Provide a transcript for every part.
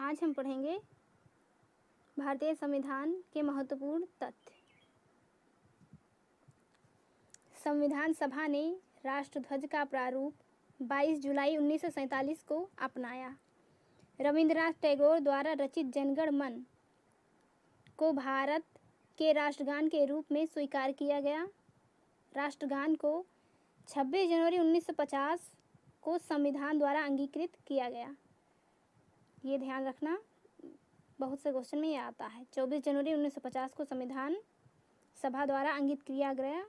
आज हम पढ़ेंगे भारतीय संविधान के महत्वपूर्ण तथ्य। संविधान सभा ने राष्ट्रध्वज का प्रारूप 22 जुलाई 1947 को अपनाया। रविंद्रनाथ टैगोर द्वारा रचित जनगण मन को भारत के राष्ट्रगान के रूप में स्वीकार किया गया। राष्ट्रगान को 26 जनवरी 1950 को संविधान द्वारा अंगीकृत किया गया। ये ध्यान रखना, बहुत से क्वेश्चन में ये आता है। 24 जनवरी 1950 को संविधान सभा द्वारा अंकित किया गया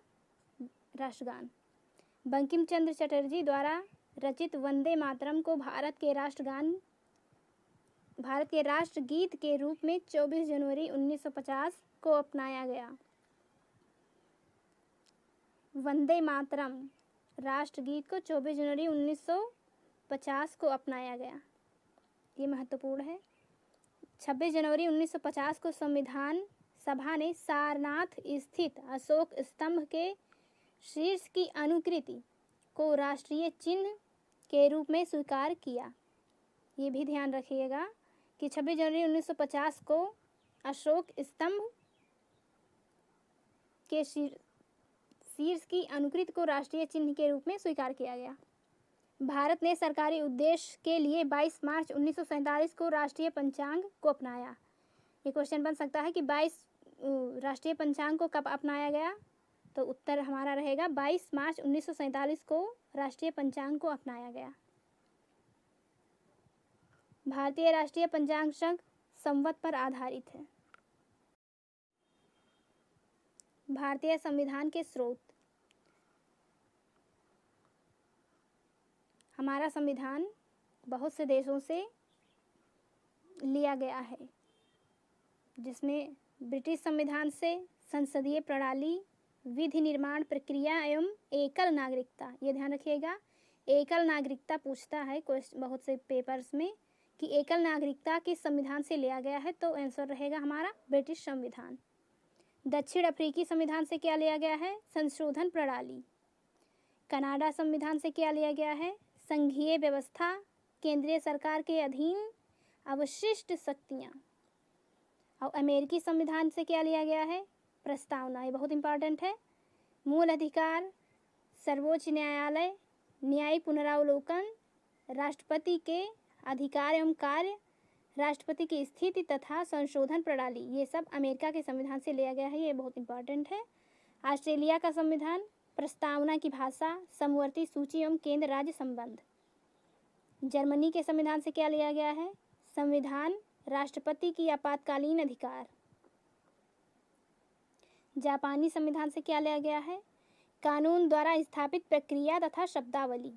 राष्ट्रगान। बंकिम चंद्र चटर्जी द्वारा रचित वंदे मातरम को भारत के राष्ट्रगीत के रूप में 24 जनवरी 1950 को अपनाया गया। वंदे मातरम राष्ट्रगीत को 24 जनवरी 1950 को अपनाया गया। ये महत्वपूर्ण है। 26 जनवरी 1950 को संविधान सभा ने सारनाथ स्थित अशोक स्तंभ के शीर्ष की अनुकृति को राष्ट्रीय चिन्ह के रूप में स्वीकार किया। ये भी ध्यान रखिएगा कि 26 जनवरी 1950 को अशोक स्तंभ के शीर्ष की अनुकृति को राष्ट्रीय चिन्ह के रूप में स्वीकार किया गया। भारत ने सरकारी उद्देश्य के लिए 22 मार्च 1947 को राष्ट्रीय पंचांग को अपनाया। ये क्वेश्चन बन सकता है कि 22 राष्ट्रीय पंचांग को कब अपनाया गया, तो उत्तर हमारा रहेगा 22 मार्च 1947 को राष्ट्रीय पंचांग को अपनाया गया। भारतीय राष्ट्रीय पंचांग संवत पर आधारित है। भारतीय संविधान के स्रोत। हमारा संविधान बहुत से देशों से लिया गया है, जिसमें ब्रिटिश संविधान से संसदीय प्रणाली, विधि निर्माण प्रक्रिया एवं एकल नागरिकता। ये ध्यान रखिएगा, एकल नागरिकता पूछता है बहुत से पेपर्स में कि एकल नागरिकता किस संविधान से लिया गया है, तो आंसर रहेगा हमारा ब्रिटिश संविधान। दक्षिण अफ्रीकी संविधान से क्या लिया गया है? संशोधन प्रणाली। कनाडा संविधान से क्या लिया गया है? संघीय व्यवस्था, केंद्रीय सरकार के अधीन अवशिष्ट शक्तियाँ। और अमेरिकी संविधान से क्या लिया गया है? प्रस्तावना। ये बहुत इंपॉर्टेंट है। मूल अधिकार, सर्वोच्च न्यायालय, न्यायिक पुनरावलोकन, राष्ट्रपति के अधिकार एवं कार्य, राष्ट्रपति की स्थिति तथा संशोधन प्रणाली, ये सब अमेरिका के संविधान से लिया गया है। ये बहुत इंपॉर्टेंट है। ऑस्ट्रेलिया का संविधान, प्रस्तावना की भाषा, समवर्ती सूची एवं केंद्र राज्य संबंध। जर्मनी के संविधान से क्या लिया गया है? संविधान, राष्ट्रपति की आपातकालीन अधिकार। जापानी संविधान से क्या लिया गया है? कानून द्वारा स्थापित प्रक्रिया तथा शब्दावली।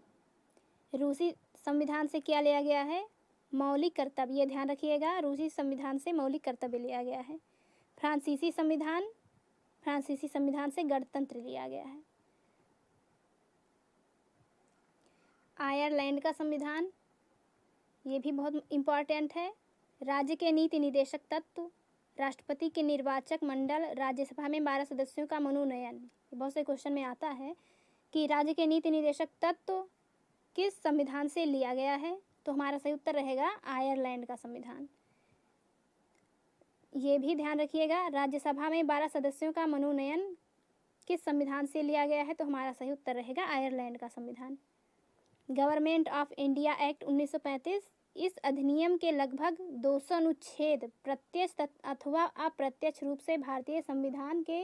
रूसी संविधान से क्या लिया गया है? मौलिक कर्तव्य। ये ध्यान रखिएगा, रूसी संविधान से मौलिक कर्तव्य लिया गया है। फ्रांसीसी संविधान से गणतंत्र लिया गया है। आयरलैंड का संविधान, ये भी बहुत इम्पॉर्टेंट है। राज्य के नीति निदेशक तत्व, राष्ट्रपति के निर्वाचक मंडल, राज्यसभा में 12 सदस्यों का मनोनयन। बहुत से क्वेश्चन में आता है कि राज्य के नीति निदेशक तत्व किस संविधान से लिया गया है, तो हमारा सही उत्तर रहेगा आयरलैंड का संविधान। ये भी ध्यान रखिएगा, राज्यसभा में 12 सदस्यों का मनोनयन किस संविधान से लिया गया है, तो हमारा सही उत्तर रहेगा आयरलैंड का संविधान। गवर्नमेंट ऑफ इंडिया एक्ट 1935, इस अधिनियम के लगभग 200 अनुच्छेद प्रत्यक्ष अथवा अप्रत्यक्ष रूप से भारतीय संविधान के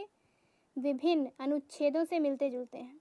विभिन्न अनुच्छेदों से मिलते जुलते हैं।